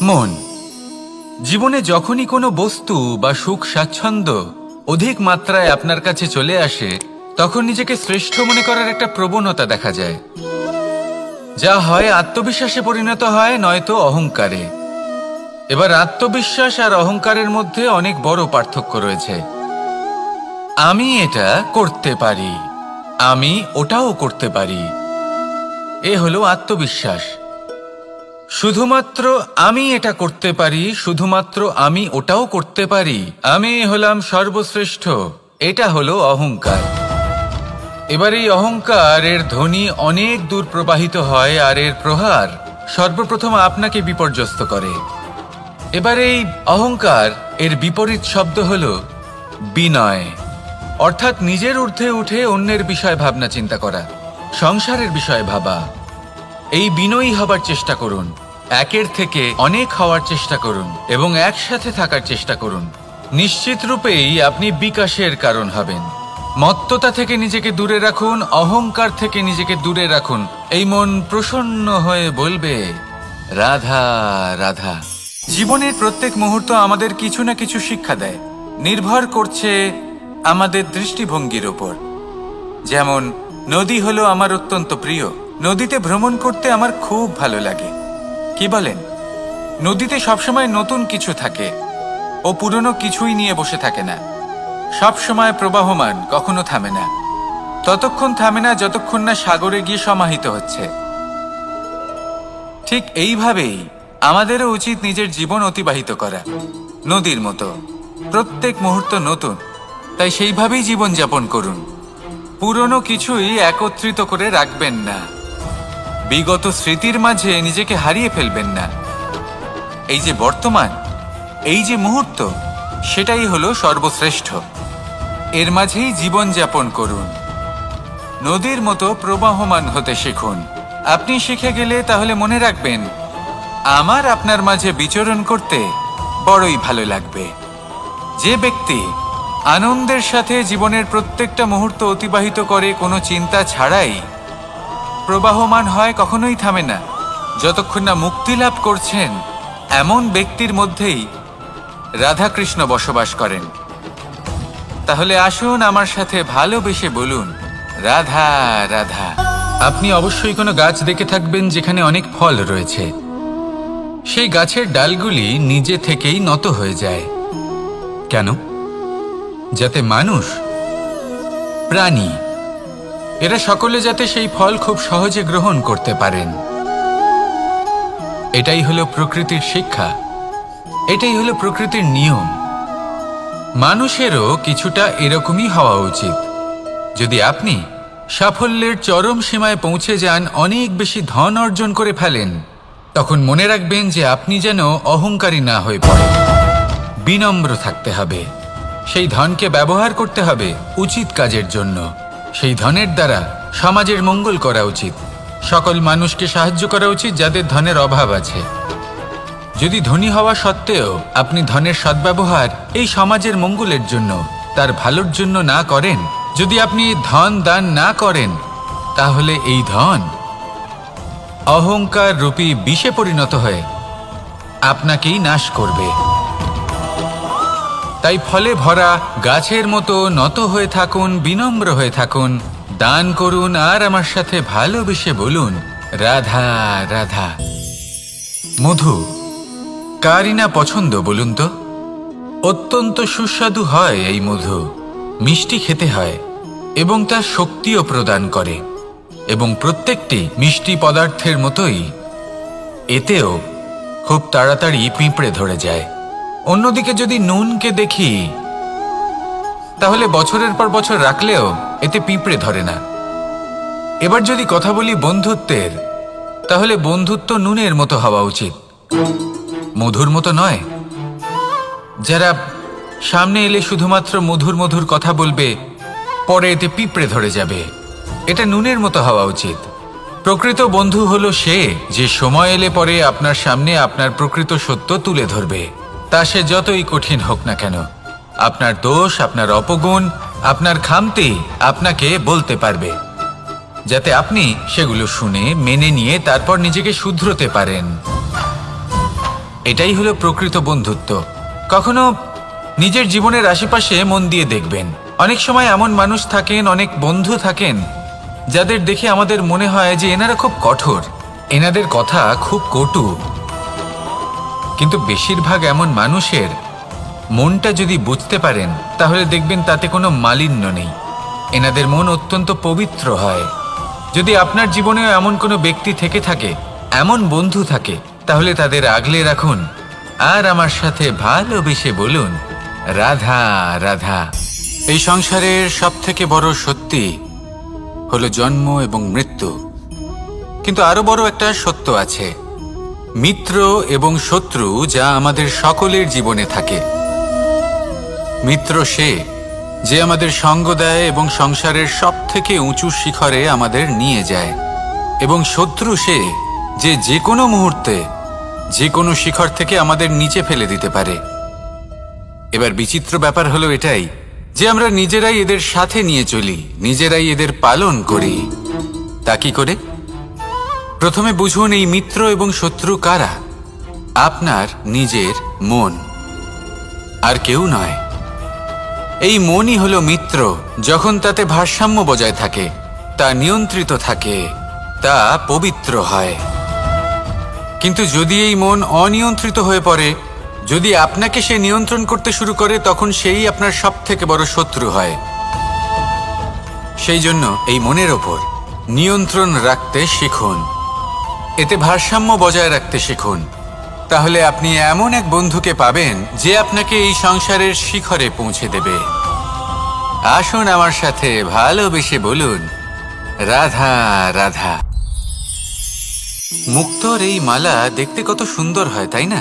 মন। জীবনে যখনই কোনো বস্তু বা সুখ স্বাচ্ছন্দ্য অধিক মাত্রায় আপনার কাছে চলে আসে, তখন নিজেকে শ্রেষ্ঠ মনে করার একটা প্রবণতা দেখা যায়, যা হয় আত্মবিশ্বাসে পরিণত হয়, নয়তো অহংকারে। এবার আত্মবিশ্বাস আর অহংকারের মধ্যে অনেক বড় পার্থক্য রয়েছে। আমি এটা করতে পারি, আমি ওটাও করতে পারি, এ হলো আত্মবিশ্বাস। শুধুমাত্র আমি এটা করতে পারি, শুধুমাত্র আমি ওটাও করতে পারি, আমি হলাম সর্বশ্রেষ্ঠ, এটা হলো অহংকার। এবার এই অহংকার এর ধ্বনি অনেক দূর প্রবাহিত হয়, আর এর প্রহার সর্বপ্রথম আপনাকে বিপর্যস্ত করে। এবার এই অহংকার এর বিপরীত শব্দ হলো বিনয়, অর্থাৎ নিজের ঊর্ধ্বে উঠে অন্যের বিষয় ভাবনা চিন্তা করা, সংসারের বিষয় ভাবা। এই বিনয়ী হবার চেষ্টা করুন, একের থেকে অনেক হওয়ার চেষ্টা করুন এবং একসাথে থাকার চেষ্টা করুন। নিশ্চিত রূপেই আপনি বিকাশের কারণ হবেন। মত্ততা থেকে নিজেকে দূরে রাখুন, অহংকার থেকে নিজেকে দূরে রাখুন। এই মন প্রসন্ন হয়ে বলবে, রাধা রাধা। জীবনের প্রত্যেক মুহূর্ত আমাদের কিছু না কিছু শিক্ষা দেয়, নির্ভর করছে আমাদের দৃষ্টিভঙ্গির ওপর। যেমন নদী হলো আমার অত্যন্ত প্রিয়, নদীতে ভ্রমণ করতে আমার খুব ভালো লাগে। কি বলেন? নদীতে সবসময় নতুন কিছু থাকে, ও পুরনো কিছুই নিয়ে বসে থাকে না। সবসময় প্রবাহমান, কখনো থামে না। ততক্ষণ থামে না যতক্ষণ না সাগরে গিয়ে সমাহিত হচ্ছে। ঠিক এইভাবেই আমাদেরও উচিত নিজের জীবন অতিবাহিত করা, নদীর মতো। প্রত্যেক মুহূর্ত নতুন, তাই সেইভাবেই জীবন যাপন করুন। পুরনো কিছুই একত্রিত করে রাখবেন না, বিগত স্মৃতির মাঝে নিজেকে হারিয়ে ফেলবেন না। এই যে বর্তমান, এই যে মুহূর্ত, সেটাই হলো সর্বশ্রেষ্ঠ। এর মাঝেই জীবন যাপন করুন, নদীর মতো প্রবাহমান হতে শিখুন। আপনি শিখে গেলে তাহলে মনে রাখবেন, আমার আপনার মাঝে বিচরণ করতে বড়ই ভালো লাগবে। যে ব্যক্তি আনন্দের সাথে জীবনের প্রত্যেকটা মুহূর্ত অতিবাহিত করে, কোনো চিন্তা ছাড়াই প্রবাহমান হয়, কখনোই থামে না, যতক্ষণ না মুক্তি লাভ করছেন, এমন ব্যক্তির মধ্যেই রাধাকৃষ্ণ বসবাস করেন। তাহলে আসুন আমার সাথে ভালোবেসে বলুন, রাধা রাধা। আপনি অবশ্যই কোনো গাছ দেখে থাকবেন যেখানে অনেক ফল রয়েছে। সেই গাছের ডালগুলি নিজে থেকেই নত হয়ে যায়। কেন? যাতে মানুষ, প্রাণী, এরা সকলে যাতে সেই ফল খুব সহজে গ্রহণ করতে পারেন। এটাই হলো প্রকৃতির শিক্ষা, এটাই হলো প্রকৃতির নিয়ম। মানুষেরও কিছুটা এরকমই হওয়া উচিত। যদি আপনি সাফল্যের চরম সীমায় পৌঁছে যান, অনেক বেশি ধন অর্জন করে ফেলেন, তখন মনে রাখবেন যে আপনি যেন অহংকারী না হয়ে পড়েন। বিনম্র থাকতে হবে, সেই ধনকে ব্যবহার করতে হবে উচিত কাজের জন্য। সেই ধনের দ্বারা সমাজের মঙ্গল করা উচিত, সকল মানুষকে সাহায্য করা উচিত যাদের ধনের অভাব আছে। যদি ধনী হওয়া সত্ত্বেও আপনি ধনের সদ্ব্যবহার এই সমাজের মঙ্গলের জন্য, তার ভালোর জন্য না করেন, যদি আপনি ধন দান না করেন, তাহলে এই ধন অহংকার রূপী বিষে পরিণত হয়ে আপনাকেই নাশ করবে। তাই ফলে ভরা গাছের মতো নত হয়ে থাকুন, বিনম্র হয়ে থাকুন, দান করুন, আর আমার সাথে ভালোবেসে বলুন, রাধা রাধা। মধু কারই না পছন্দ বলুন তো? অত্যন্ত সুস্বাদু হয় এই মধু, মিষ্টি খেতে হয় এবং তা শক্তিও প্রদান করে। এবং প্রত্যেকটি মিষ্টি পদার্থের মতোই এতেও খুব তাড়াতাড়ি পিঁপড়ে ধরে যায়। অন্যদিকে যদি নুনকে দেখি, তাহলে বছরের পর বছর রাখলেও এতে পিঁপড়ে ধরে না। এবার যদি কথা বলি বন্ধুত্বের, তাহলে বন্ধুত্ব নুনের মতো হওয়া উচিত, মধুর মতো নয়। যারা সামনে এলে শুধুমাত্র মধুর মধুর কথা বলবে, পরে এতে পিঁপড়ে ধরে যাবে। এটা নুনের মতো হওয়া উচিত। প্রকৃত বন্ধু হলো সে যে সময় এলে পরে আপনার সামনে আপনার প্রকৃত সত্য তুলে ধরবে, তা সে যতই কঠিন হোক না কেন। আপনার দোষ, আপনার অপগুণ, আপনার খামতি আপনাকে বলতে পারবে, যাতে আপনি সেগুলো শুনে মেনে নিয়ে তারপর নিজেকে শুধরোতে পারেন। এটাই হলো প্রকৃত বন্ধুত্ব। কখনো নিজের জীবনের আশেপাশে মন দিয়ে দেখবেন, অনেক সময় এমন মানুষ থাকেন, অনেক বন্ধু থাকেন যাদের দেখে আমাদের মনে হয় যে এনারা খুব কঠোর, এনাদের কথা খুব কটু। কিন্তু বেশিরভাগ এমন মানুষের মনটা যদি বুঝতে পারেন তাহলে দেখবেন তাতে কোনো মালিন্য নেই, এনাদের মন অত্যন্ত পবিত্র হয়। যদি আপনার জীবনেও এমন কোনো ব্যক্তি থেকে থাকে, এমন বন্ধু থাকে, তাহলে তাদের আগলে রাখুন আর আমার সাথে ভালোবেসে বলুন, রাধা রাধা। এই সংসারের সবথেকে বড় সত্যি হলো জন্ম এবং মৃত্যু, কিন্তু আরো বড় একটা সত্য আছে, মিত্র এবং শত্রু, যা আমাদের সকলের জীবনে থাকে। মিত্র সে যে আমাদের সঙ্গ দেয় এবং সংসারের সবথেকে উঁচু শিখরে আমাদের নিয়ে যায়, এবং শত্রু সে যে যে কোনো মুহূর্তে যে কোনো শিখর থেকে আমাদের নিচে ফেলে দিতে পারে। এবার বিচিত্র ব্যাপার হলো এটাই যে আমরা নিজেরাই এদের সাথে নিয়ে চলি, নিজেরাই এদের পালন করি। তা কি করে? প্রথমে বুঝুন এই মিত্র এবং শত্রু কারা। আপনার নিজের মন, আর কেউ নয়। এই মনই হলো মিত্র যখন তাতে ভারসাম্য বজায় থাকে, তা নিয়ন্ত্রিত থাকে, তা পবিত্র হয়। কিন্তু যদি এই মন অনিয়ন্ত্রিত হয়ে পড়ে, যদি আপনাকে সে নিয়ন্ত্রণ করতে শুরু করে, তখন সেই আপনার সবথেকে বড় শত্রু হয়। সেই জন্য এই মনের ওপর নিয়ন্ত্রণ রাখতে শিখুন, এতে ভারসাম্য বজায় রাখতে শিখুন। তাহলে আপনি এমন এক বন্ধুকে পাবেন যে আপনাকে এই সংসারের শিখরে পৌঁছে দেবে। আসুন আমার সাথে ভালোবেসে বলুন, রাধা রাধা। মুক্তোর এই মালা দেখতে কত সুন্দর হয়, তাই না?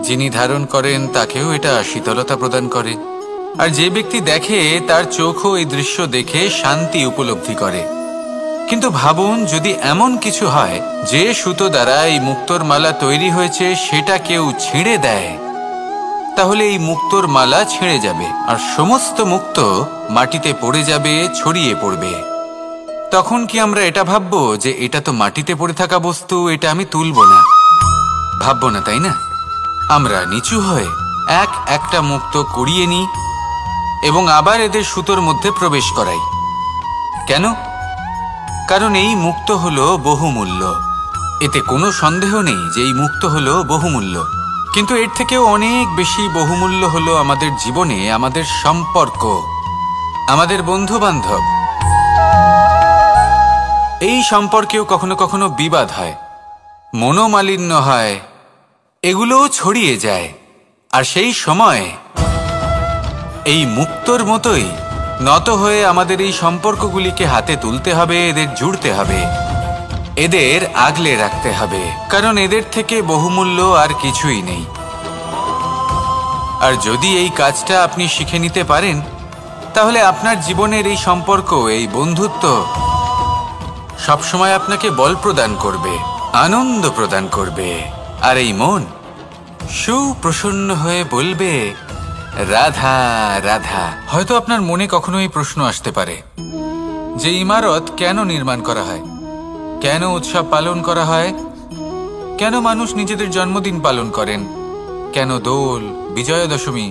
যিনি ধারণ করেন তাকেও এটা শীতলতা প্রদান করে, আর যে ব্যক্তি দেখে তার চোখও এই দৃশ্য দেখে শান্তি উপলব্ধি করে। কিন্তু ভাবুন, যদি এমন কিছু হয় যে সুতো দ্বারা এই মুক্তোর মালা তৈরি হয়েছে সেটা কেউ ছিঁড়ে দেয়, তাহলে এই মুক্তোর মালা ছিঁড়ে যাবে আর সমস্ত মুক্তো মাটিতে পড়ে যাবে, ছড়িয়ে পড়বে। তখন কি আমরা এটা ভাববো যে এটা তো মাটিতে পড়ে থাকা বস্তু, এটা আমি তুলব না? ভাববো না, তাই না? আমরা নিচু হয়ে একটা মুক্তো কুড়িয়ে নিই এবং আবার এদের সুতোর মধ্যে প্রবেশ করাই। কেন? কারণ এই মুক্তো হলো বহুমূল্য। এতে কোনো সন্দেহ নেই যে এই মুক্তো হলো বহুমূল্য, কিন্তু এর থেকেও অনেক বেশি বহুমূল্য হলো আমাদের জীবনে আমাদের সম্পর্ক, আমাদের বন্ধু বান্ধব। এই সম্পর্কেও কখনো কখনো বিবাদ হয়, মনোমালিন্য হয়, এগুলোও ছড়িয়ে যায়। আর সেই সময় এই মুক্তোর মতোই নত হয়ে আমাদের এই সম্পর্কগুলিকে হাতে তুলতে হবে, এদের জুড়তে হবে, এদের আগলে রাখতে হবে, কারণ এদের থেকে বহুমূল্য আর কিছুই নেই। আর যদি এই কাজটা আপনি শিখে নিতে পারেন, তাহলে আপনার জীবনের এই সম্পর্ক, এই বন্ধুত্ব সবসময় আপনাকে বল প্রদান করবে, আনন্দ প্রদান করবে, আর এই মন সুপ্রসন্ন হয়ে বলবে, রাধা রাধা। হয়তো আপনার মনে কখনো এই প্রশ্ন আসতে পারে যে ইমারত কেন নির্মাণ করা হয়, কেন উৎসব পালন করা হয়, কেন মানুষ নিজেদের জন্মদিন পালন করেন, কেন দোল, বিজয়া দশমী,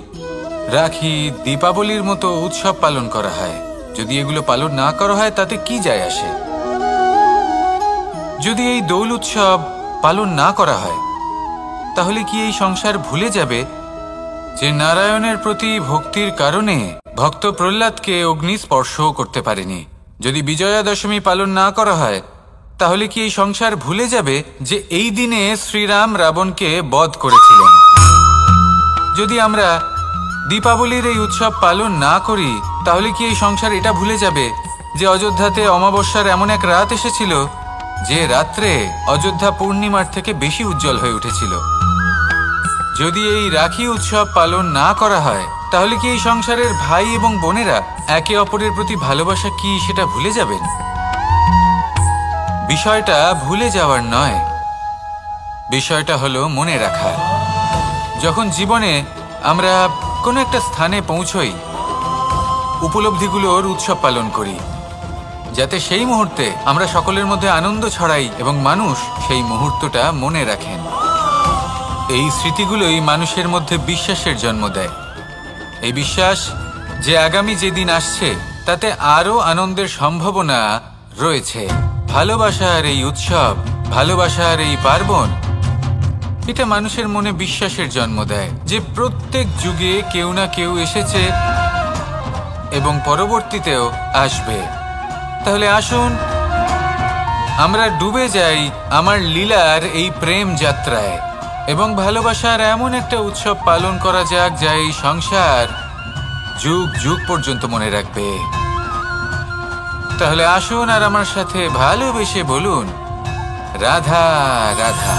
রাখি, দীপাবলির মতো উৎসব পালন করা হয়? যদি এগুলো পালন না করা হয় তাতে কি যায় আসে? যদি এই দোল উৎসব পালন না করা হয় তাহলে কি এই সংসার ভুলে যাবে যে নারায়ণের প্রতি ভক্তির কারণে ভক্ত প্রহ্লাদকে অগ্নি স্পর্শও করতে পারেনি? যদি বিজয়া দশমী পালন না করা হয় তাহলে কি এই সংসার ভুলে যাবে যে এই দিনে শ্রীরাম রাবণকে বধ করেছিলেন? যদি আমরা দীপাবলির এই উৎসব পালন না করি তাহলে কি এই সংসার এটা ভুলে যাবে যে অযোধ্যাতে অমাবস্যার এমন এক রাত এসেছিল যে রাত্রে অযোধ্যা পূর্ণিমার থেকে বেশি উজ্জ্বল হয়ে উঠেছিল? যদি এই রাখি উৎসব পালন না করা হয় তাহলে কি এই সংসারের ভাই এবং বোনেরা একে অপরের প্রতি ভালোবাসা কি সেটা ভুলে যাবেন? বিষয়টা ভুলে যাওয়ার নয়, বিষয়টা হলো মনে রাখার। যখন জীবনে আমরা কোনো একটা স্থানে পৌঁছই, উপলব্ধিগুলোর উৎসব পালন করি, যাতে সেই মুহূর্তে আমরা সকলের মধ্যে আনন্দ ছড়াই এবং মানুষ সেই মুহূর্তটা মনে রাখেন। এই স্মৃতিগুলোই মানুষের মধ্যে বিশ্বাসের জন্ম দেয়। এই বিশ্বাস যে আগামী যেদিন আসছে তাতে আরো আনন্দের সম্ভাবনা রয়েছে। ভালোবাসার এই উৎসব, ভালোবাসার এই পার্বণ, এটা মানুষের মনে বিশ্বাসের জন্ম দেয় যে প্রত্যেক যুগে কেউ না কেউ এসেছে এবং পরবর্তীতেও আসবে। তাহলে আসুন আমরা ডুবে যাই আমার লীলার এই প্রেম যাত্রায় এবং ভালোবাসার এমন একটা উৎসব পালন করা যাক যা এই সংসার যুগ যুগ পর্যন্ত মনে রাখবে। তাহলে আসুন আর আমার সাথে ভালোবেসে বলুন, রাধা রাধা।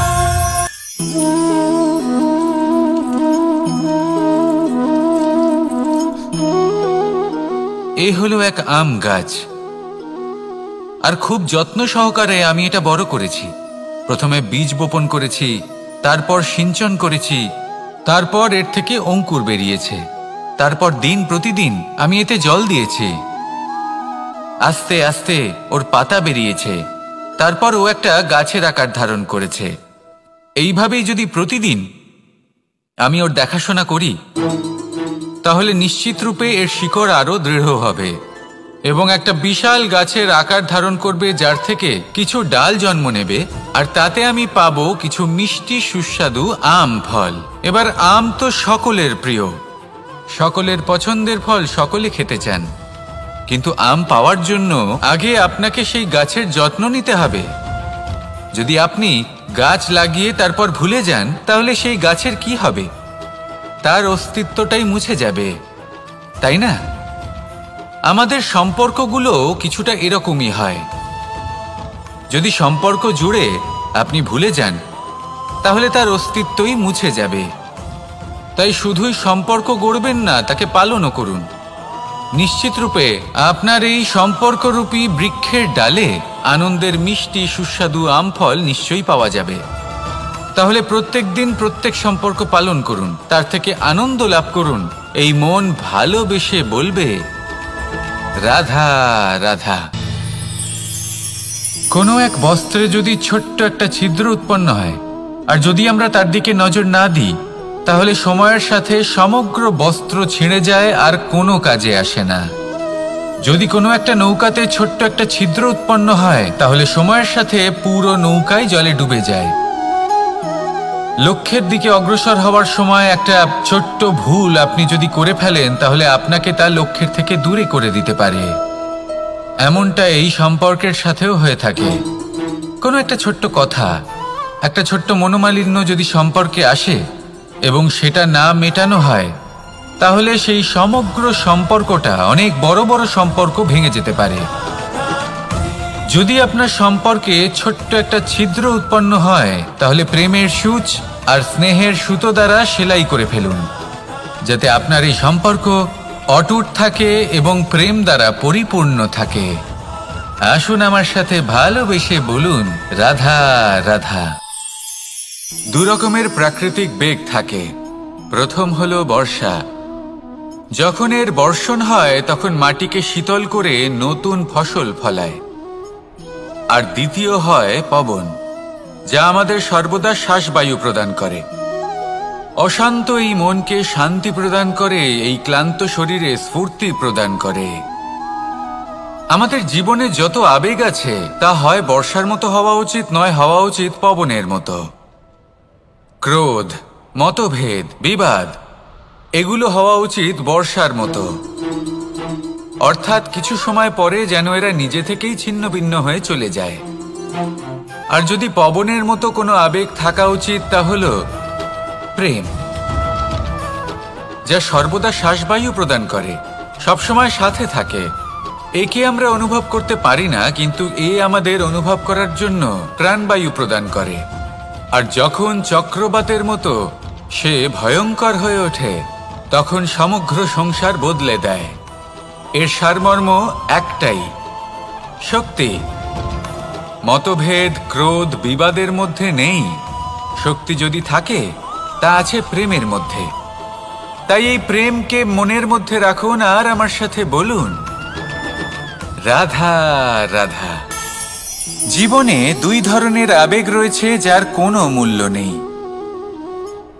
এই হলো এক আম গাছ, আর খুব যত্ন সহকারে আমি এটা বড় করেছি। প্রথমে বীজ বপন করেছি, তারপর সিঞ্চন করেছি, তারপর এর থেকে অঙ্কুর বেরিয়েছে, তারপর দিন প্রতিদিন আমি এতে জল দিয়েছি। আস্তে আস্তে ওর পাতা বেরিয়েছে, তারপর ও একটা গাছের আকার ধারণ করেছে। এইভাবেই যদি প্রতিদিন আমি ওর দেখাশোনা করি তাহলে নিশ্চিত রূপে এর শিকড় আরো দৃঢ় হবে এবং একটা বিশাল গাছের আকার ধারণ করবে, যার থেকে কিছু ডাল জন্ম নেবে, আর তাতে আমি পাবো কিছু মিষ্টি সুস্বাদু আম ফল। এবার আম তো সকলের প্রিয়, সকলের পছন্দের ফল, সকলে খেতে চান। কিন্তু আম পাওয়ার জন্য আগে আপনাকে সেই গাছের যত্ন নিতে হবে। যদি আপনি গাছ লাগিয়ে তারপর ভুলে যান তাহলে সেই গাছের কি হবে? তার অস্তিত্বটাই মুছে যাবে, তাই না? আমাদের সম্পর্কগুলো কিছুটা এরকমই হয়। যদি সম্পর্ক জুড়ে আপনি ভুলে যান তাহলে তার অস্তিত্বই মুছে যাবে। তাই শুধুই সম্পর্ক গড়বেন না, তাকে পালনও করুন। নিশ্চিত রূপে আপনার এই সম্পর্করূপী বৃক্ষের ডালে আনন্দের মিষ্টি সুস্বাদু আম ফল নিশ্চয়ই পাওয়া যাবে। তাহলে প্রত্যেক দিন প্রত্যেক সম্পর্ক পালন করুন, তার থেকে আনন্দ লাভ করুন। এই মন ভালোবেসে বলবে, রাধা রাধা। কোনো এক বস্ত্রে যদি ছোট্ট একটা ছিদ্র উৎপন্ন হয়, আর যদি আমরা তার দিকে নজর না দিই, তাহলে সময়ের সাথে সমগ্র বস্ত্র ছিঁড়ে যায় আর কোনো কাজে আসে না। যদি কোনো একটা নৌকাতে ছোট্ট একটা ছিদ্র উৎপন্ন হয়, তাহলে সময়ের সাথে পুরো নৌকাই জলে ডুবে যায়। লক্ষ্যের দিকে অগ্রসর হওয়ার সময় একটা ছোট্ট ভুল আপনি যদি করে ফেলেন, তাহলে আপনাকে তা লক্ষ্যের থেকে দূরে করে দিতে পারে। এমনটা এই সম্পর্কের সাথেও হয়ে থাকে। কোনো একটা ছোট্ট কথা, একটা ছোট্ট মনোমালিন্য যদি সম্পর্কে আসে এবং সেটা না মেটানো হয়, তাহলে সেই সমগ্র সম্পর্কটা, অনেক বড় বড় সম্পর্ক ভেঙে যেতে পারে। যদি আপনার সম্পর্কে ছোট্ট একটা ছিদ্র উৎপন্ন হয়, তাহলে প্রেমের সূচ আর স্নেহের সুতো দ্বারা সেলাই করে ফেলুন, যাতে আপনার এই সম্পর্ক অটুট থাকে এবং প্রেম দ্বারা পরিপূর্ণ থাকে। আসুন আমার সাথে ভালোবেসে বলুন, রাধা রাধা। দু রকমের প্রাকৃতিক বেগ থাকে। প্রথম হলো বর্ষা। যখন এর বর্ষণ হয় তখন মাটিকে শীতল করে নতুন ফসল ফলায়। আর দ্বিতীয় হয় পবন, যা আমাদের সর্বদা শ্বাসবায়ু প্রদান করে। অশান্ত এই মনকে শান্তি প্রদান করে, এই ক্লান্ত শরীরে স্ফূর্তি প্রদান করে। আমাদের জীবনে যত আবেগ আছে তা হয় বর্ষার মতো হওয়া উচিত, নয় হওয়া উচিত পবনের মতো। ক্রোধ, মতভেদ, বিবাদ, এগুলো হওয়া উচিত বর্ষার মতো। অর্থাৎ কিছু সময় পরে যেন এরা নিজে থেকেই ছিন্ন ভিন্ন হয়ে চলে যায়। আর যদি পবনের মতো কোনো আবেগ থাকা উচিত, তা হলো প্রেম, যা সর্বদা শ্বাসবায়ু প্রদান করে, সবসময় সাথে থাকে। একে আমরা অনুভব করতে পারি না, কিন্তু এ আমাদের অনুভব করার জন্য প্রাণবায়ু প্রদান করে। আর যখন চক্রবাতের মতো সে ভয়ঙ্কর হয়ে ওঠে, তখন সমগ্র সংসার বদলে দেয়। এর সারমর্ম একটাই, শক্তি। মতভেদ, ক্রোধ, বিবাদের মধ্যে নেই। শক্তি যদি থাকে, তা আছে প্রেমের মধ্যে। তাই এই প্রেমকে মনের মধ্যে রাখুন আর আমার সাথে বলুন, রাধা রাধা। জীবনে দুই ধরনের আবেগ রয়েছে যার কোনো মূল্য নেই।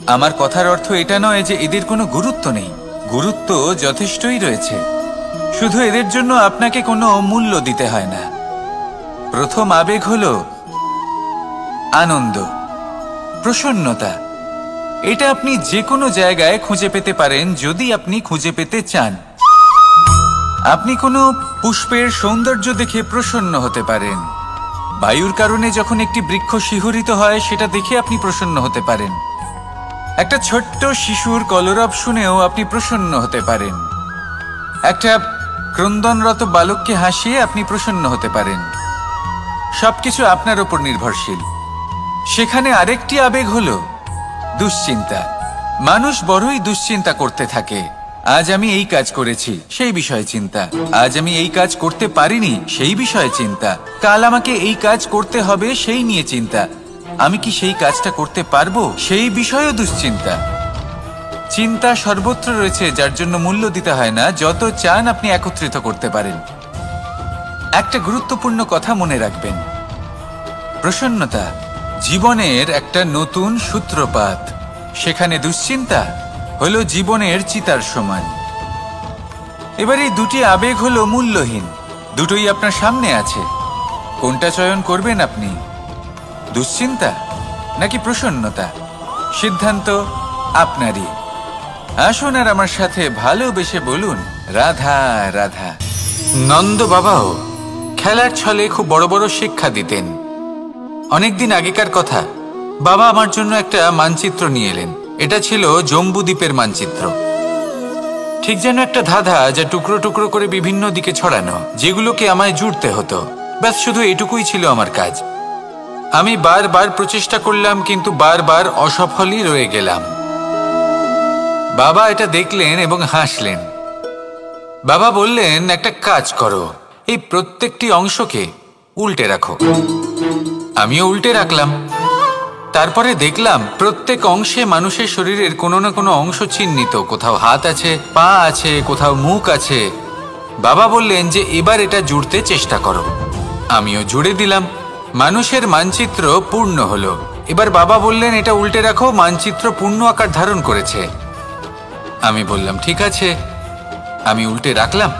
আমার কথার অর্থ এটা নয় যে এদের কোনো গুরুত্ব নেই, গুরুত্ব যথেষ্টই রয়েছে, শুধু এদের জন্য আপনাকে কোনো মূল্য দিতে হয় না। প্রথম আবেগ হলো আনন্দ, প্রসন্নতা। এটা আপনি যে কোনো জায়গায় খুঁজে পেতে পারেন যদি আপনি খুঁজে পেতে চান। আপনি কোনো পুষ্পের সৌন্দর্য দেখে প্রসন্ন হতে পারেন। বায়ুর কারণে যখন একটি বৃক্ষ শিহরিত হয় সেটা দেখে আপনি প্রসন্ন হতে পারেন। একটা ছোট্ট শিশুর কলরব শুনেও আপনি প্রসন্ন হতে পারেন। একটা ক্রন্দনরত বালককে হাসিয়ে আপনি প্রসন্ন হতে পারেন। সবকিছু আপনার উপর নির্ভরশীল। সেখানে আরেকটি আবেগ হলো দুশ্চিন্তা। মানুষ বড়ই দুশ্চিন্তা করতে থাকে। আজ আমি এই কাজ করেছি, সেই বিষয়ে চিন্তা। আজ আমি এই কাজ করতে পারিনি, সেই বিষয়ে চিন্তা। কাল আমাকে এই কাজ করতে হবে, সেই নিয়ে চিন্তা। আমি কি সেই কাজটা করতে পারবো, সেই বিষয়েও দুশ্চিন্তা। চিন্তা সর্বত্র রয়েছে, যার জন্য মূল্য দিতে হয় না। যত চান আপনি একত্রিত করতে পারেন। একটা গুরুত্বপূর্ণ কথা মনে রাখবেন, প্রসন্নতা জীবনের একটা নতুন সূত্রপাত। সেখানে দুশ্চিন্তা হলো জীবনের চিতার সমান। এবার এই দুটি আবেগ হলো মূল্যহীন, দুটোই আপনার সামনে আছে। কোনটা চয়ন করবেন আপনি, দুশ্চিন্তা নাকি প্রসন্নতা? সিদ্ধান্ত আপনারই। আসুন আর আমার সাথে ভালোবেসে বলুন, রাধা রাধা। নন্দ বাবাও খেলার ছলে খুব বড় বড় শিক্ষা দিতেন। অনেকদিন আগেকার কথা, বাবা আমার জন্য একটা মানচিত্র নিয়ে এলেন। এটা ছিল জম্বু দ্বীপের মানচিত্র, ঠিক যেন একটা ধাঁধা, যা টুকরো টুকরো করে বিভিন্ন দিকে ছড়ানো, যেগুলোকে আমায় জুড়তে হতো। ব্যাস শুধু এটুকুই ছিল আমার কাজ। আমি বারবার প্রচেষ্টা করলাম, কিন্তু বারবার অসফলই রয়ে গেলাম। বাবা এটা দেখলেন এবং হাসলেন। বাবা বললেন, একটা কাজ করো, এই প্রত্যেকটি অংশকে উল্টে রাখো। আমিও উল্টে রাখলাম। তারপরে দেখলাম প্রত্যেক অংশে মানুষের শরীরের কোনো না কোনো অংশ চিহ্নিত। কোথাও হাত আছে, পা আছে, কোথাও মুখ আছে। বাবা বললেন যে এবার এটা জুড়তে চেষ্টা করো। আমিও জুড়ে দিলাম। মানুষের মানচিত্র পূর্ণ হলো। এবার বাবা বললেন, এটা উল্টে রাখো। মানচিত্র পূর্ণ আকার ধারণ করেছে। আমি বললাম, ঠিক আছে। আমি উল্টে রাখলাম।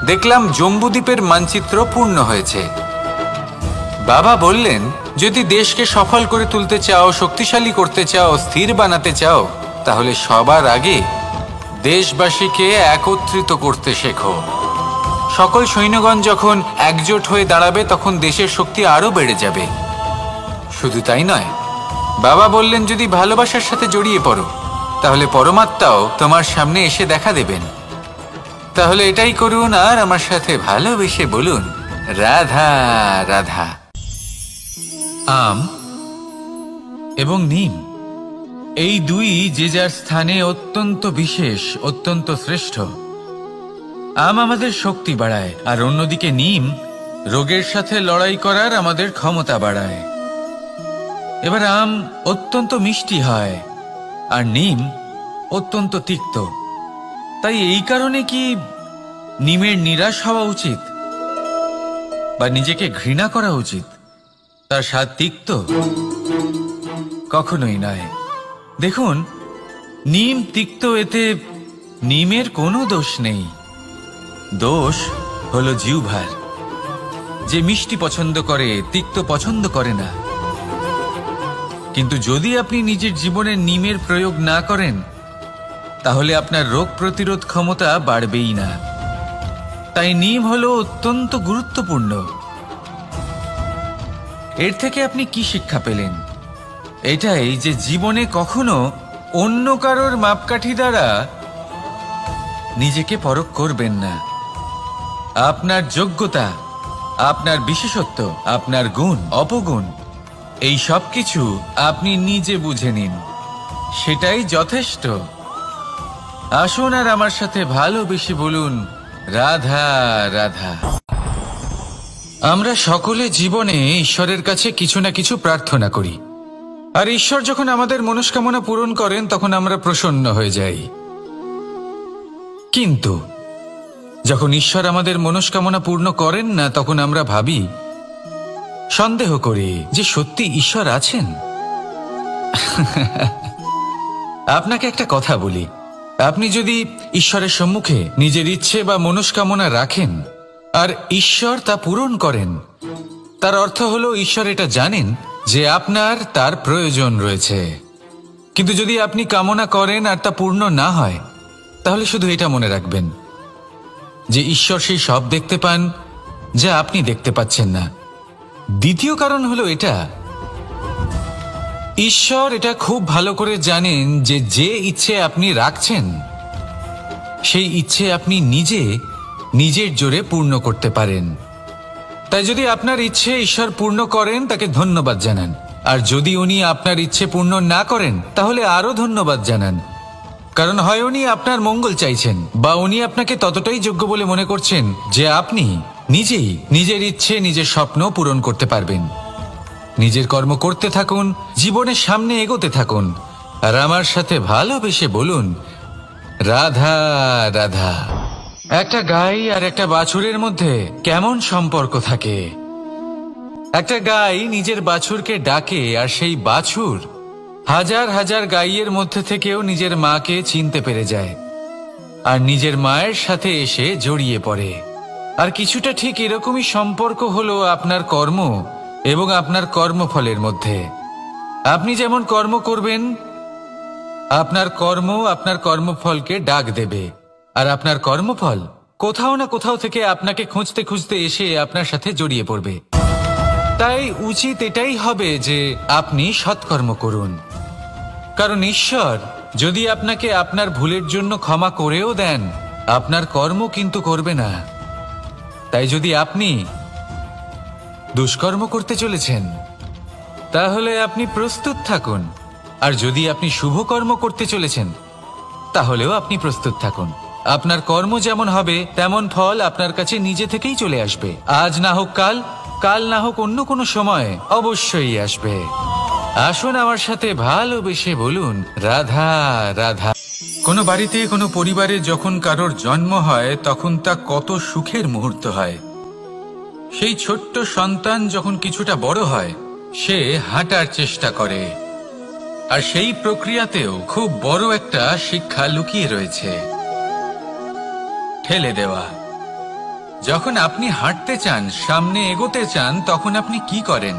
দেখলাম জম্বুদ্বীপের মানচিত্র পূর্ণ হয়েছে। বাবা বললেন, যদি দেশকে সফল করে তুলতে চাও, শক্তিশালী করতে চাও, স্থির বানাতে চাও, তাহলে সবার আগে দেশবাসীকে একত্রিত করতে শেখো। সকল সৈন্যগণ যখন একজোট হয়ে দাঁড়াবে, তখন দেশের শক্তি আরো বেড়ে যাবে। শুধু তাই নয়, বাবা বললেন, যদি ভালোবাসার সাথে জড়িয়ে পড়ো, তাহলে পরমাত্মাও তোমার সামনে এসে দেখা দেবেন। তাহলে এটাই করুন আর আমার সাথে ভালোবেসে বলুন, রাধা রাধা। আম এবং নিম, এই দুই যে যার স্থানে অত্যন্ত বিশেষ, অত্যন্ত শ্রেষ্ঠ। আম আমাদের শক্তি বাড়ায়, আর অন্যদিকে নিম রোগের সাথে লড়াই করার আমাদের ক্ষমতা বাড়ায়। এবার আম অত্যন্ত মিষ্টি হয়, আর নিম অত্যন্ত তিক্ত। তাই এই কারণে কি নিমের নিরাশ হওয়া উচিত বা নিজেকে ঘৃণা করা উচিত? তার স্বাদ তিক্ত? কখনোই নয়। দেখুন, নিম তিক্ত, এতে নিমের কোনো দোষ নেই। দোষ হলো জিহ্বার, যে মিষ্টি পছন্দ করে, তিক্ত পছন্দ করে না। কিন্তু যদি আপনি নিজের জীবনে নিমের প্রয়োগ না করেন, তাহলে আপনার রোগ প্রতিরোধ ক্ষমতা বাড়বেই না। তাই নিম হলো অত্যন্ত গুরুত্বপূর্ণ। এর থেকে আপনি কি শিক্ষা পেলেন? এটাই যে জীবনে কখনো অন্য কারোর মাপকাঠি দ্বারা নিজেকে পরখ করবেন না। আপনার যোগ্যতা, আপনার বিশেষত্ব, আপনার গুণ, অপগুণ, এই সব কিছু আপনি নিজে বুঝে নিন, সেটাই যথেষ্ট। আসুন আর আমার সাথে ভালোবেসে বলুন, রাধা রাধা। আমরা সকলে জীবনে ঈশ্বরের কাছে কিছু না কিছু প্রার্থনা করি, আর ঈশ্বর যখন আমাদের মনস্কামনা পূরণ করেন, তখন আমরা প্রসন্ন হয়ে যাই। কিন্তু যখন ঈশ্বর আমাদের মনস্কামনা পূর্ণ করেন না, তখন আমরা ভাবি, সন্দেহ করি যে সত্যি ঈশ্বর আছেন। আপনাকে একটা কথা বলি, আপনি যদি ঈশ্বরের সম্মুখে নিজের ইচ্ছে বা মনস্কামনা রাখেন আর ঈশ্বর তা পূরণ করেন, তার অর্থ হলো ঈশ্বর এটা জানেন যে আপনার তার প্রয়োজন রয়েছে। কিন্তু যদি আপনি কামনা করেন আর তা পূর্ণ না হয়, তাহলে শুধু এটা মনে রাখবেন যে ঈশ্বর সেই সব দেখতে পান যা আপনি দেখতে পাচ্ছেন না। দ্বিতীয় কারণ হলো এটা, ঈশ্বর এটা খুব ভালো করে জানেন যে যে ইচ্ছে আপনি রাখছেন সেই ইচ্ছে আপনি নিজের জোরে পূর্ণ করতে পারেন। তাই যদি আপনার ইচ্ছে ঈশ্বর পূর্ণ করেন, তাকে ধন্যবাদ জানান। আর যদি উনি আপনার ইচ্ছে পূর্ণ না করেন, তাহলে আরো ধন্যবাদ জানান। কারণ হয় উনি আপনার মঙ্গল চাইছেন, বা উনি আপনাকে ততটাই যোগ্য বলে মনে করছেন যে আপনি নিজেই নিজের ইচ্ছে, নিজের স্বপ্ন পূরণ করতে পারবেন। নিজের কর্ম করতে থাকুন, জীবনের সামনে এগোতে থাকুন, আর আমার সাথে ভালোবেসে বলুন, রাধা রাধা। একটা গাই আর একটা বাছুরের মধ্যে কেমন সম্পর্ক থাকে? একটা গাই নিজের বাছুরকে ডাকে, আর সেই বাছুর হাজার হাজার গাইয়ের মধ্যে থেকেও নিজের মাকে চিনতে পেরে যায় আর নিজের মায়ের সাথে এসে জড়িয়ে পড়ে। আর কিছুটা ঠিক এরকমই সম্পর্ক হলো আপনার কর্ম এবং আপনার কর্মফলের মধ্যে। আপনি যেমন কর্ম করবেন, আপনার কর্ম আপনার কর্মফলকে ডাক দেবে, আর আপনার কর্মফল কোথাও না কোথাও থেকে আপনাকে খুঁজতে খুঁজতে এসে আপনার সাথে জড়িয়ে পড়বে। তাই উচিত এটাই হবে যে আপনি সৎকর্ম করুন, কারণ ঈশ্বর যদি আপনাকে আপনার ভুলের জন্য ক্ষমা করেও দেন, আপনার কর্ম কিন্তু করবে না। তাই যদি আপনি দুষ্কর্ম করতে চলেছেন, তাহলে আপনি প্রস্তুত থাকুন, আর যদি আপনি শুভ কর্ম করতে চলেছেন, তাহলেও আপনি প্রস্তুত থাকুন। আপনার কর্ম যেমন হবে তেমন ফল আপনার কাছে নিজে থেকেই চলে আসবে। আজ না হোক কাল, কাল না হোক অন্য কোনো সময়, অবশ্যই আসবে। আসুন আমার সাথে ভালোবেসে বলুন, রাধা রাধা। কোনো বাড়িতে, কোনো পরিবারে যখন কারোর জন্ম হয়, তখন তা কত সুখের মুহূর্ত হয়। সেই ছোট্ট সন্তান যখন কিছুটা বড় হয়, সে হাঁটার চেষ্টা করে, আর সেই প্রক্রিয়াতেও খুব বড় একটা শিক্ষা লুকিয়ে রয়েছে, ঠেলে দেওয়া। যখন আপনি হাঁটতে চান, সামনে এগোতে চান, তখন আপনি কি করেন?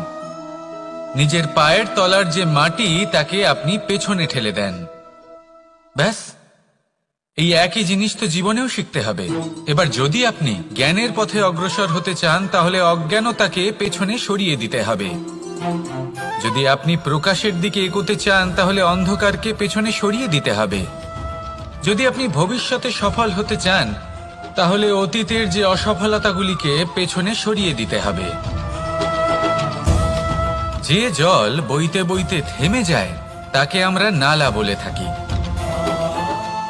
নিজের পায়ের তলার যে মাটি, তাকে আপনি পেছনে ঠেলে দেন। ব্যাস, এই একই জিনিস তো জীবনেও শিখতে হবে। এবার যদি আপনি জ্ঞানের পথে অগ্রসর হতে চান, তাহলে অজ্ঞানতাকে পেছনে সরিয়ে দিতে হবে। যদি আপনি প্রকাশের দিকে এগোতে চান, তাহলে অন্ধকারকে পেছনে সরিয়ে দিতে হবে। যদি আপনি ভবিষ্যতে সফল হতে চান, তাহলে অতীতের যে অসফলতাগুলিকে পেছনে সরিয়ে দিতে হবে। যে জল বইতে বইতে থেমে যায়, তাকে আমরা নালা বলে থাকি।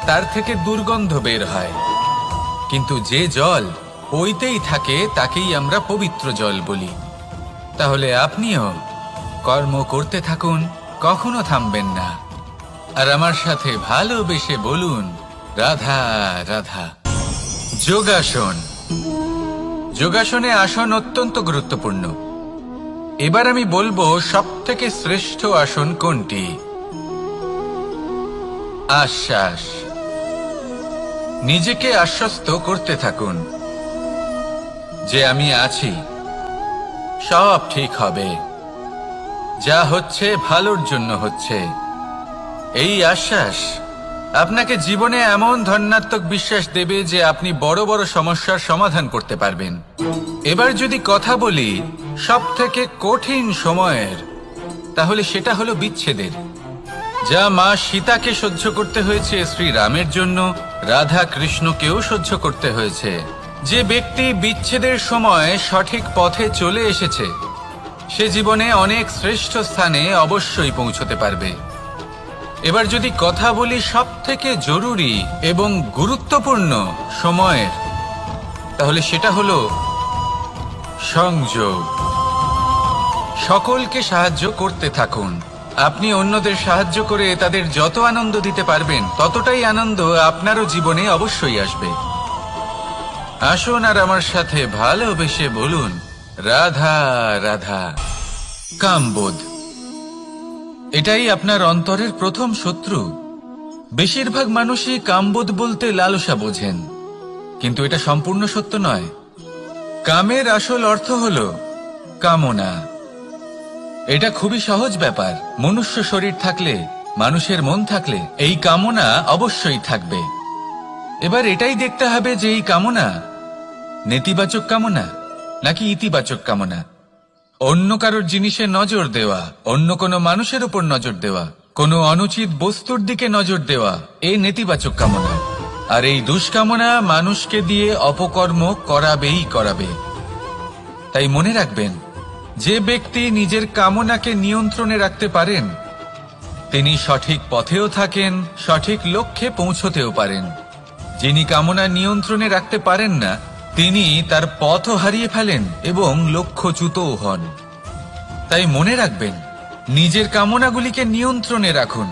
তার থেকে দুর্গন্ধ বের হয়। কিন্তু যে জল বইতেই থাকে, তাকেই আমরা পবিত্র জল বলি। তাহলে আপনিও কর্ম করতে থাকুন, কখনো থামবেন না। আর আমার সাথে ভালোবেসে বলুন, রাধা রাধা। যোগাসন। যোগাসনে আসন অত্যন্ত গুরুত্বপূর্ণ। এবার আমি বলবো সবথেকে শ্রেষ্ঠ আসন কোনটি। আশ্বাস। নিজেকে আশ্বস্ত করতে থাকুন যে আমি আছি, সব ঠিক হবে, যা হচ্ছে ভালোর জন্য হচ্ছে। এই আশ্বাস আপনাকে জীবনে এমন ধন্যাত্মক বিশ্বাস দেবে যে আপনি বড় বড় সমস্যার সমাধান করতে পারবেন। এবার যদি কথা বলি সবথেকে কঠিন সময়ের, তাহলে সেটা হলো বিচ্ছেদের। যা মা সীতাকে সহ্য করতে হয়েছে শ্রীরামের জন্য, রাধা কৃষ্ণকেও সহ্য করতে হয়েছে। যে ব্যক্তি বিচ্ছেদের সময় সঠিক পথে চলে এসেছে, সে জীবনে অনেক শ্রেষ্ঠ স্থানে অবশ্যই পৌঁছতে পারবে। এবার যদি কথা বলি সবথেকে জরুরি এবং গুরুত্বপূর্ণ সময়ের, তাহলে সেটা হলো সংযোগ। সকলকে সাহায্য করতে থাকুন। আপনি অন্যদের সাহায্য করে তাদের যত আনন্দ দিতে পারবেন, ততটাই আনন্দ আপনারও জীবনে অবশ্যই আসবে। আসুন আর আমার সাথে ভালোবেসে বলুন, রাধা রাধা। কামবোধ, এটাই আপনার অন্তরের প্রথম শত্রু। বেশিরভাগ মানুষই কামবোধ বলতে লালসা বোঝেন, কিন্তু এটা সম্পূর্ণ সত্য নয়। কামের আসল অর্থ হল কামনা। এটা খুবই সহজ ব্যাপার। মনুষ্য শরীর থাকলে, মানুষের মন থাকলে এই কামনা অবশ্যই থাকবে। এবার এটাই দেখতে হবে যে এই কামনা নেতিবাচক কামনা নাকি ইতিবাচক কামনা। অন্য কারোর জিনিসে নজর দেওয়া, অন্য কোনো মানুষের উপর নজর দেওয়া, কোনো অনুচিত বস্তুর দিকে নজর দেওয়া, এই নেতিবাচক কামনা। আর এই দুষ্কামনা মানুষকে দিয়ে অপকর্ম করাবেই করাবে। তাই মনে রাখবেন, যে ব্যক্তি নিজের কামনাকে নিয়ন্ত্রণে রাখতে পারেন তিনি সঠিক পথেও থাকেন, সঠিক লক্ষ্যে পৌঁছতেও পারেন। যিনি কামনা নিয়ন্ত্রণে রাখতে পারেন না তিনি তার পথও হারিয়ে ফেলেন এবং লক্ষ্যচ্যুতও হন। তাই মনে রাখবেন, নিজের কামনাগুলিকে নিয়ন্ত্রণে রাখুন।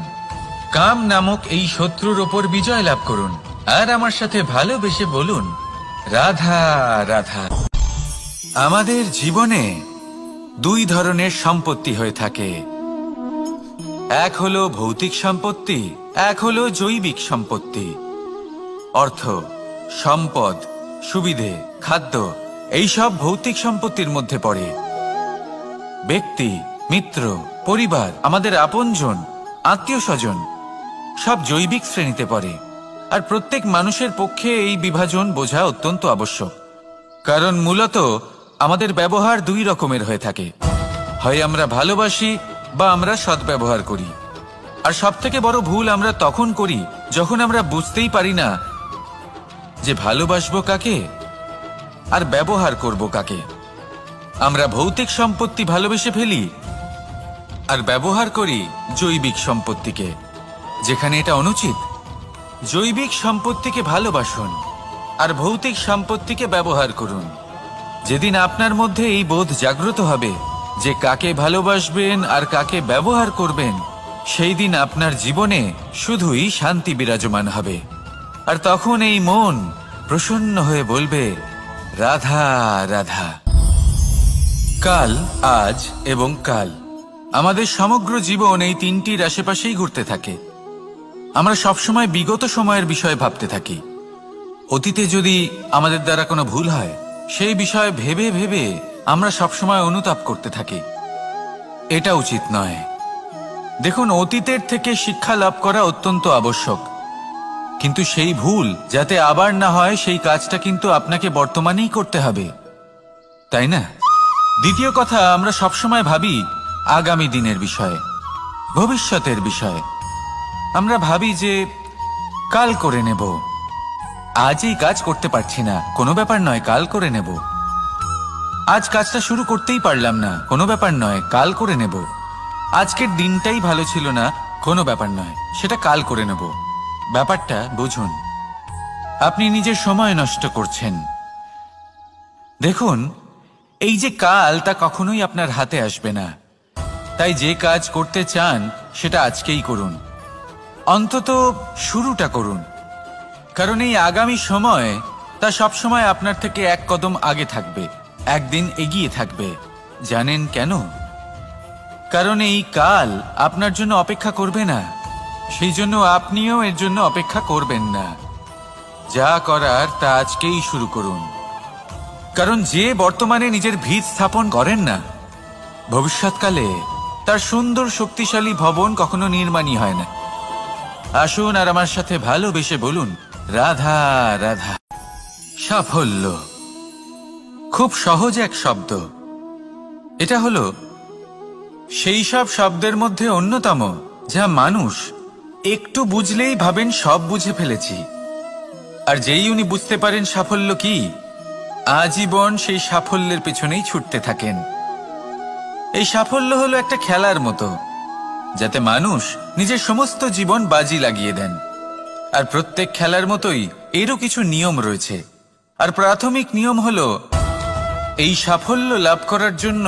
কাম নামক এই শত্রুর ওপর বিজয় লাভ করুন। আর আমার সাথে ভালোবেসে বলুন, রাধা রাধা। আমাদের জীবনে দুই ধরনের সম্পত্তি হয়ে থাকে। এক হলো ভৌতিক সম্পত্তি, এক হলো জৈবিক সম্পত্তি। অর্থ, সম্পদ, সুবিধে, খাদ্য এইসব ভৌতিক সম্পত্তির মধ্যে পড়ে। ব্যক্তি, মিত্র, পরিবার, আমাদের আপনজন, আত্মীয় স্বজন সব জৈবিক শ্রেণীতে পড়ে। আর প্রত্যেক মানুষের পক্ষে এই বিভাজন বোঝা অত্যন্ত আবশ্যক। কারণ মূলত আমাদের ব্যবহার দুই রকমের হয়ে থাকে। হয় আমরা ভালোবাসি বা আমরা সদ্ব্যবহার করি। আর সবথেকে বড় ভুল আমরা তখন করি যখন আমরা বুঝতেই পারি না যে ভালোবাসবো কাকে আর ব্যবহার করব কাকে। আমরা ভৌতিক সম্পত্তি ভালোবেসে ফেলি আর ব্যবহার করি জৈবিক সম্পত্তিকে, যেখানে এটা অনুচিত। জৈবিক সম্পত্তিকে ভালোবাসুন আর ভৌতিক সম্পত্তিকে ব্যবহার করুন। যেদিন আপনার মধ্যে এই বোধ জাগ্রত হবে যে কাকে ভালোবাসবেন আর কাকে ব্যবহার করবেন, সেই দিন আপনার জীবনে শুধুই শান্তি বিরাজমান হবে। আর তখন এই মন প্রসন্ন হয়ে বলবে, রাধা রাধা। কাল, আজ এবং কাল, আমাদের সমগ্র জীবন এই তিনটির আশেপাশেই ঘুরতে থাকে। আমরা সবসময় বিগত সময়ের বিষয়ে ভাবতে থাকি। অতীতে যদি আমাদের দ্বারা কোনো ভুল হয় সেই বিষয়ে ভেবে ভেবে আমরা সবসময় অনুতাপ করতে থাকি। এটা উচিত নয়। দেখুন, অতীতের থেকে শিক্ষা লাভ করা অত্যন্ত আবশ্যক, কিন্তু সেই ভুল যাতে আবার না হয় সেই কাজটা কিন্তু আপনাকে বর্তমানেই করতে হবে, তাই না? দ্বিতীয় কথা, আমরা সবসময় ভাবি আগামী দিনের বিষয়ে, ভবিষ্যতের বিষয়ে। আমরা ভাবি যে কাল করে নেব, আজ এই কাজ করতে পারছি না, কোনো ব্যাপার নয়, কাল করে নেব। আজ কাজটা শুরু করতেই পারলাম না, কোনো ব্যাপার নয়, কাল করে নেব। আজকের দিনটাই ভালো ছিল না, কোনো ব্যাপার নয়, সেটা কাল করে নেব। ব্যাপারটা বুঝুন, আপনি নিজের সময় নষ্ট করছেন। দেখুন, এই যে কাল, তা কখনোই আপনার হাতে আসবে না। তাই যে কাজ করতে চান সেটা আজকেই করুন, অন্তত শুরুটা করুন। কারণ এই আগামী সময় তা সবসময় আপনার থেকে এক কদম আগে থাকবে, একদিন এগিয়ে থাকবে। জানেন কেন? কারণ এই কাল আপনার জন্য অপেক্ষা করবে না, সেই জন্য আপনিও এর জন্য অপেক্ষা করবেন না। যা করার তা আজকেই শুরু করুন। কারণ যে বর্তমানে নিজের ভিত স্থাপন করেন না, ভবিষ্যৎকালে তার সুন্দর শক্তিশালী ভবন কখনো নির্মাণই হয় না। আসুন আর আমার সাথে ভালোবেসে বলুন, রাধা রাধা। সাফল্য খুব সহজ এক শব্দ। এটা হলো সেই সব শব্দের মধ্যে অন্যতম যা মানুষ একটু বুঝলেই ভাবেন সব বুঝে ফেলেছি। আর যেই উনি বুঝতে পারেন সাফল্য কি, আজীবন সেই সাফল্যের পেছনেই ছুটতে থাকেন। এই সাফল্য হলো একটা খেলার মতো, যাতে মানুষ নিজের সমস্ত জীবন বাজি লাগিয়ে দেন। আর প্রত্যেক খেলার মতোই এরও কিছু নিয়ম রয়েছে। আর প্রাথমিক নিয়ম হলো, এই সাফল্য লাভ করার জন্য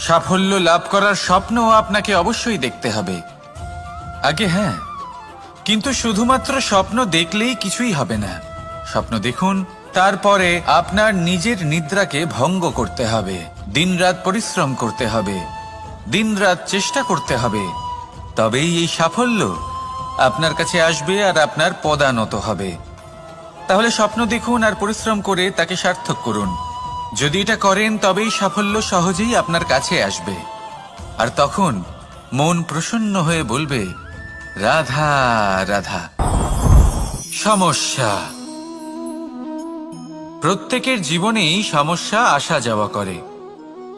সাফল্য লাভ করার স্বপ্ন আপনাকে অবশ্যই দেখতে হবে আগে। হ্যাঁ, কিন্তু শুধুমাত্র স্বপ্ন দেখলেই কিছুই হবে না। স্বপ্ন দেখুন, তারপরে আপনার নিজের নিদ্রাকে ভঙ্গ করতে হবে, দিনরাত পরিশ্রম করতে হবে, দিনরাত চেষ্টা করতে হবে। তবেই এই সাফল্য আপনার কাছে আসবে আর আপনার পদানত হবে। তাহলে স্বপ্ন দেখুন আর পরিশ্রম করে তাকে সার্থক করুন। যদি এটা করেন তবেই সাফল্য সহজেই আপনার কাছে আসবে। আর তখন মন প্রসন্ন হয়ে বলবে, রাধা রাধা। সমস্যা। প্রত্যেকের জীবনেই সমস্যা আসা যাওয়া করে,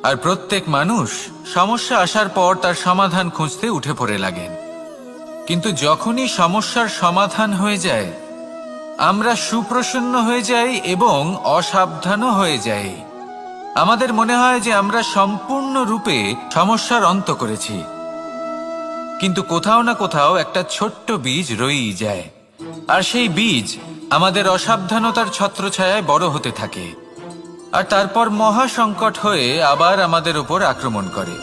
আর প্রত্যেক মানুষ সমস্যা আসার পর তার সমাধান খুঁজতে উঠে পড়ে লাগেন। কিন্তু যখনই সমস্যার সমাধান হয়ে যায়, আমরা সুপ্রসন্ন হয়ে যাই এবং অসাবধানও হয়ে যাই। আমাদের মনে হয় যে আমরা সম্পূর্ণরূপে সমস্যার অন্ত করেছি, কিন্তু কোথাও না কোথাও একটা ছোট্ট বীজ রয়েই যায়, আর সেই বীজ আমাদের অসাবধানতার ছত্রছায়ায় বড় হতে থাকে, আর তারপর মহা সংকট হয়ে আবার আমাদের উপর আক্রমণ করে।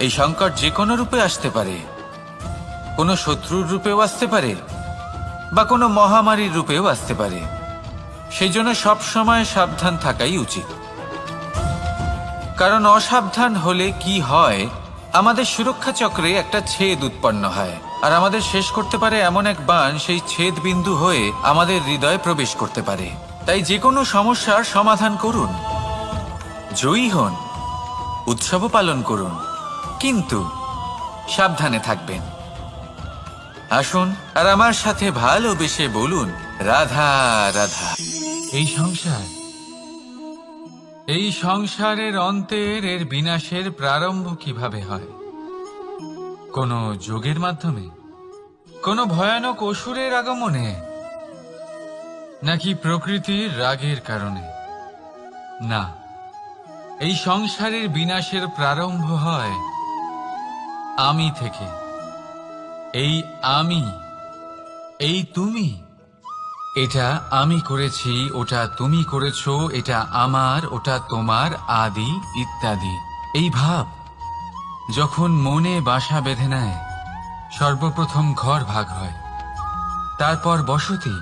এই সংকট যে কোনো রূপে আসতে পারে, কোনো শত্রুর রূপেও আসতে পারে, বা কোনো মহামারীর রূপেও আসতে পারে। সেই জন্য সবসময় সাবধান থাকাই উচিত। কারণ অসাবধান হলে কি হয়, আমাদের সুরক্ষা চক্রে একটা ছেদ উৎপন্ন হয়, আর আমাদের শেষ করতে পারে এমন এক বাণ সেই ছেদ বিন্দু হয়ে আমাদের হৃদয়ে প্রবেশ করতে পারে। তাই যে কোনো সমস্যার সমাধান করুন, জয়ী হন, উৎসব পালন করুন, কিন্তু সাবধানে থাকবেন। আসুন আর আমার সাথে ভালোবেসে বলুন, রাধা রাধা। এই সংসারের অন্তের এর বিনাশের প্রারম্ভ কিভাবে হয়? কোনো যোগের মাধ্যমে, কোনো ভয়ানক অসুরের আগমনে, নাকি প্রকৃতির রাগের কারণে? না, এই সংসারের বিনাশের প্রারম্ভ হয় আমি থেকে। এই আমি, এই তুমি, এটা আমি করেছি, ওটা তুমি করেছো, এটা আমার, ওটা তোমার, আদি ইত্যাদি। এই ভাব যখন মনে বাসা বেঁধে নেয়, সর্বপ্রথম ঘর ভাগ হয়, তারপর বসতি,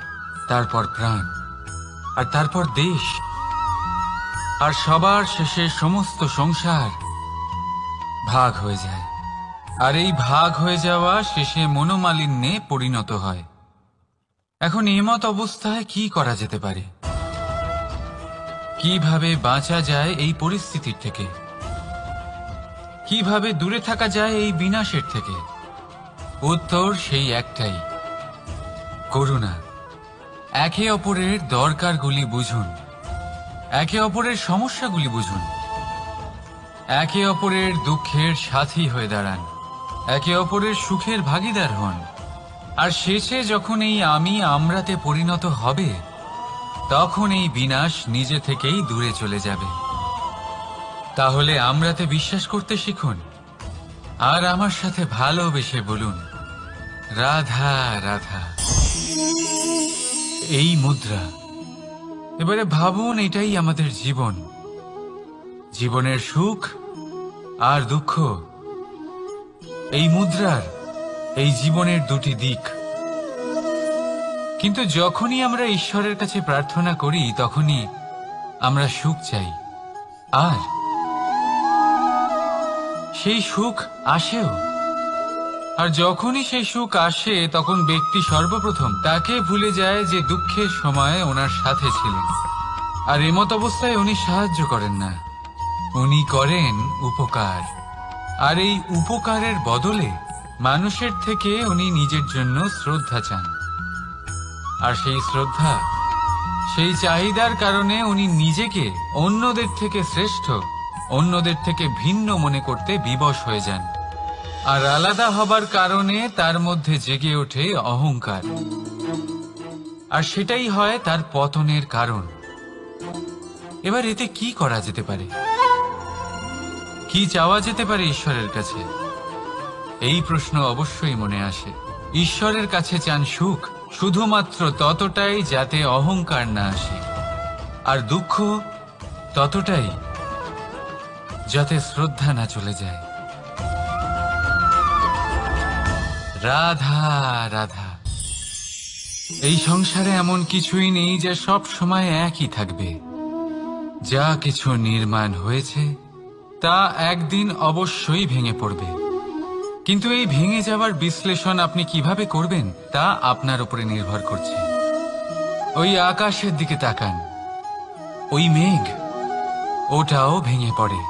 তারপর প্রাণ, আর তারপর দেশ, আর সবার শেষে সমস্ত সংসার ভাগ হয়ে যায়। আর এই ভাগ হয়ে যাওয়া শেষে মনোমালিন্যে পরিণত হয়। এখন এমত অবস্থায় কি করা যেতে পারে? কিভাবে বাঁচা যায় এই পরিস্থিতির থেকে? কিভাবে দূরে থাকা যায় এই বিনাশের থেকে? উত্তর সেই একটাই, করুণা। একে অপরের দরকারগুলি বুঝুন, একে অপরের সমস্যাগুলি বুঝুন, একে অপরের দুঃখের সাথী হয়ে দাঁড়ান, একে অপরের সুখের ভাগীদার হন। আর শেষে যখন এই আমি আমরাতে পরিণত হবে, তখন এই বিনাশ নিজে থেকেই দূরে চলে যাবে। তাহলে আমরাতে বিশ্বাস করতে শিখুন, আর আমার সাথে ভালোবেসে বলুন, রাধা রাধা। এই মুদ্রা। এবারে ভাবুন, এটাই আমাদের জীবন, জীবনের সুখ আর দুঃখ। এই মুদ্রার, এই জীবনের দুটি দিক। কিন্তু যখনই আমরা ঈশ্বরের কাছে প্রার্থনা করি, তখনই আমরা সুখ চাই, আর সেই সুখ আসেও। আর যখনই সেই সুখ আসে, তখন ব্যক্তি সর্বপ্রথম তাকে ভুলে যায় যে দুঃখের সময় ওনার সাথে ছিলেন। আর এমত অবস্থায় উনি সাহায্য করেন না, উনি করেন উপকার। আর এই উপকারের বদলে মানুষের থেকে উনি নিজের জন্য শ্রদ্ধা চান। আর সেই শ্রদ্ধা, সেই চাহিদার কারণে উনি নিজেকে অন্যদের থেকে শ্রেষ্ঠ, অন্যদের থেকে ভিন্ন মনে করতে বিবশ হয়ে যান। আর আলাদা হবার কারণে তার মধ্যে জেগে ওঠে অহংকার, আর সেটাই হয় তার পতনের কারণ। এবার এতে কি করা যেতে পারে? কি চাওয়া যেতে পারে ঈশ্বরের কাছে? এই প্রশ্ন অবশ্যই মনে আসে। ঈশ্বরের কাছে চান সুখ, শুধুমাত্র ততটাই যাতে অহংকার না আসে, আর দুঃখ ততটাই যাতে শ্রদ্ধা না চলে যায়। রাধা রাধা। এই সংসারে এমন কিছুই নেই যা সব সময় একই থাকবে। যা কিছু নির্মাণ হয়েছে তা একদিন অবশ্যই ভেঙে পড়বে। কিন্তু এই ভেঙে যাওয়ার বিশ্লেষণ আপনি কিভাবে করবেন তা আপনার উপরে নির্ভর করছে। ওই আকাশের দিকে তাকান, ওই মেঘ, ওটাও ভেঙে পড়ে,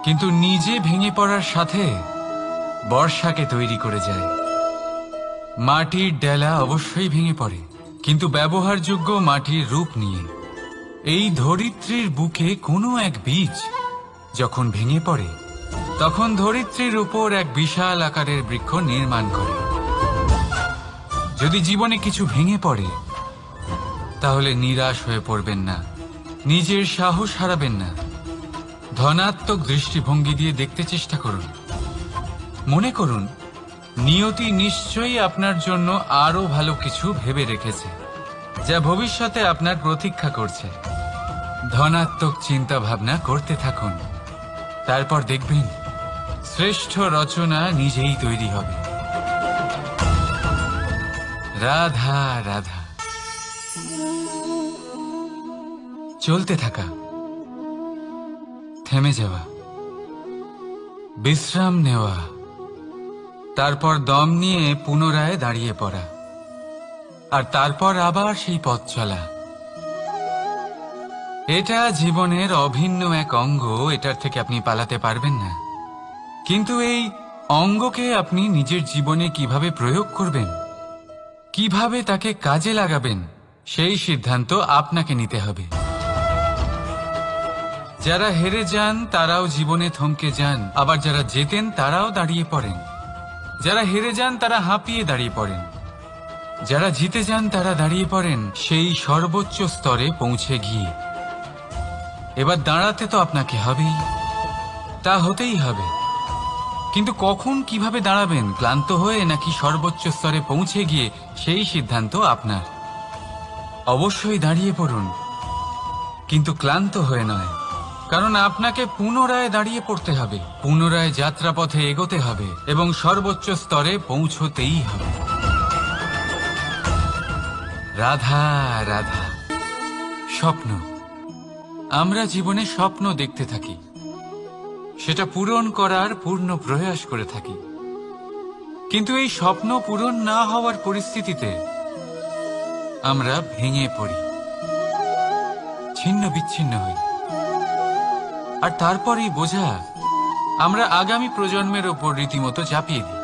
কিন্তু নিজে ভেঙে পড়ার সাথে বর্ষাকে তৈরি করে যায়। মাটির ডেলা অবশ্যই ভেঙে পড়ে, কিন্তু ব্যবহারযোগ্য মাটির রূপ নিয়ে। এই ধরিত্রীর বুকে কোনো এক বীজ যখন ভেঙে পড়ে, তখন ধরিত্রীর উপর এক বিশাল আকারের বৃক্ষ নির্মাণ করে। যদি জীবনে কিছু ভেঙে পড়ে, তাহলে নিরাশ হয়ে পড়বেন না, নিজের সাহস হারাবেন না। ধনাত্মক দৃষ্টিভঙ্গি দিয়ে দেখতে চেষ্টা করুন। মনে করুন, নিয়তি নিশ্চয়ই আপনার জন্য আরো ভালো কিছু ভেবে রেখেছে, যা ভবিষ্যতে আপনার প্রতীক্ষা করছে। ধনাত্মক চিন্তা ভাবনা করতে থাকুন, তারপর দেখবেন শ্রেষ্ঠ রচনা নিজেই তৈরি হবে। রাধা রাধা। চলতে থাকা, থেমে যাওয়া, বিশ্রাম নেওয়া, তারপর দম নিয়ে পুনরায় দাঁড়িয়ে পড়া, আর তারপর আবার সেই পথ চলা। এটা জীবনের অভিন্ন এক অঙ্গ, এটার থেকে আপনি পালাতে পারবেন না। কিন্তু এই অঙ্গকে আপনি নিজের জীবনে কিভাবে প্রয়োগ করবেন, কিভাবে তাকে কাজে লাগাবেন, সেই সিদ্ধান্ত আপনাকে নিতে হবে। যারা হেরে যান তারাও জীবনে থমকে যান, আবার যারা জেতেন তারাও দাঁড়িয়ে পড়েন। যারা হেরে যান তারা হাঁপিয়ে দাঁড়িয়ে পড়েন, যারা জিতে যান তারা দাঁড়িয়ে পড়েন সেই সর্বোচ্চ স্তরে পৌঁছে গিয়ে। এবার দাঁড়াতে তো আপনাকে হবেই, তা হতেই হবে। কিন্তু কখন, কিভাবে দাঁড়াবেন, ক্লান্ত হয়ে নাকি সর্বোচ্চ স্তরে পৌঁছে গিয়ে, সেই সিদ্ধান্ত আপনার। অবশ্যই দাঁড়িয়ে পড়ুন, কিন্তু ক্লান্ত হয়ে নয়, কারণ আপনাকে পুনরায় দাঁড়িয়ে পড়তে হবে, পুনরায় যাত্রাপথে এগোতে হবে এবং সর্বোচ্চ স্তরে পৌঁছতেই হবে। রাধা রাধা। স্বপ্ন, আমরা জীবনে স্বপ্ন দেখতে থাকি, সেটা পূরণ করার পূর্ণ প্রয়াস করে থাকি। কিন্তু এই স্বপ্ন পূরণ না হওয়ার পরিস্থিতিতে আমরা ভেঙে পড়ি, ছিন্ন বিচ্ছিন্ন হই, আর তারপরই বোঝা আমরা আগামী প্রজন্মের ওপর রীতিমতো চাপিয়ে দিই।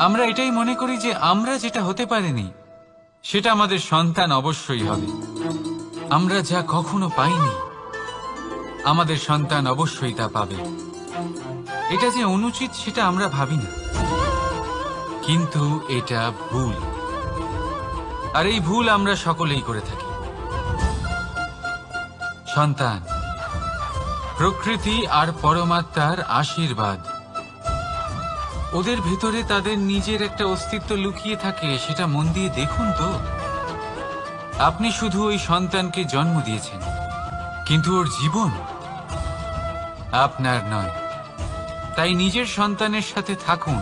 আমরা এটাই মনে করি যে আমরা যেটা হতে পারিনি, সেটা আমাদের সন্তান অবশ্যই হবে। আমরা যা কখনো পাইনি, আমাদের সন্তান অবশ্যই তা পাবে। এটা যে অনুচিত সেটা আমরা ভাবি না, কিন্তু এটা ভুল, আর এই ভুল আমরা সকলেই করে থাকি। সন্তান প্রকৃতি আর পরমাত্মার আশীর্বাদ। ওদের ভেতরে তাদের নিজের একটা অস্তিত্ব লুকিয়ে থাকে, সেটা মন দিয়ে দেখুন তো। আপনি শুধু ওই সন্তানকে জন্ম দিয়েছেন, কিন্তু ওর জীবন আপনার নয়। তাই নিজের সন্তানের সাথে থাকুন,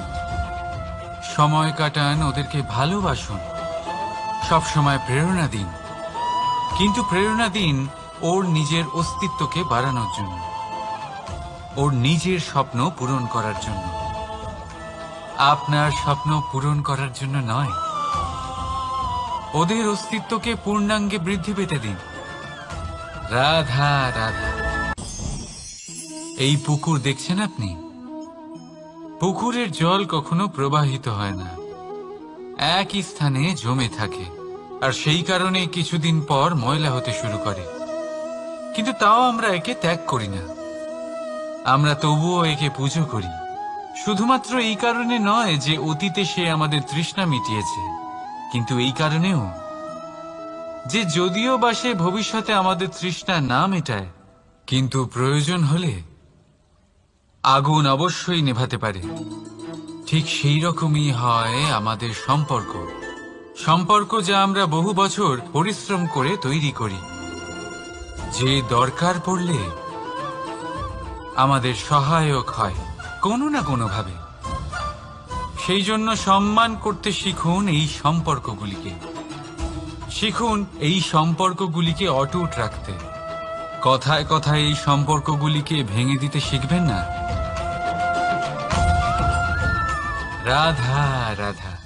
সময় কাটান, ওদেরকে ভালোবাসুন, সবসময় প্রেরণা দিন, কিন্তু প্রেরণা দিন ওর নিজের অস্তিত্বকে বাড়ানোর জন্য, ওর নিজের স্বপ্ন পূরণ করার জন্য, আপনার স্বপ্ন পূরণ করার জন্য নয়। ওদের অস্তিত্বকে পূর্ণাঙ্গে বৃদ্ধি পেতে দিন। রাধা রাধা। এই পুকুর দেখছেন আপনি? পুকুরের জল কখনো প্রবাহিত হয় না, একই স্থানে জমে থাকে, আর সেই কারণে কিছুদিন পর ময়লা হতে শুরু করে। কিন্তু তাও আমরা একে ত্যাগ করি না, আমরা তবুও একে পুজো করি। শুধুমাত্র এই কারণে নয় যে অতীতে সে আমাদের তৃষ্ণা মিটিয়েছে, কিন্তু এই কারণেও যে যদিও বা সে ভবিষ্যতে আমাদের তৃষ্ণা না মেটায়, কিন্তু প্রয়োজন হলে আগুন অবশ্যই নেভাতে পারে। ঠিক সেই রকমই হয় আমাদের সম্পর্ক, সম্পর্ক যা আমরা বহু বছর পরিশ্রম করে তৈরি করি, যে দরকার পড়লে আমাদের সহায়ক হয় কোনো না কোনোভাবে। সেই জন্য সম্মান করতে শিখুন এই সম্পর্কগুলিকে, শিখুন এই সম্পর্কগুলিকে অটুট রাখতে। কথায় কথায় এই সম্পর্কগুলিকে ভেঙে দিতে শিখবেন না। রাধা রাধা।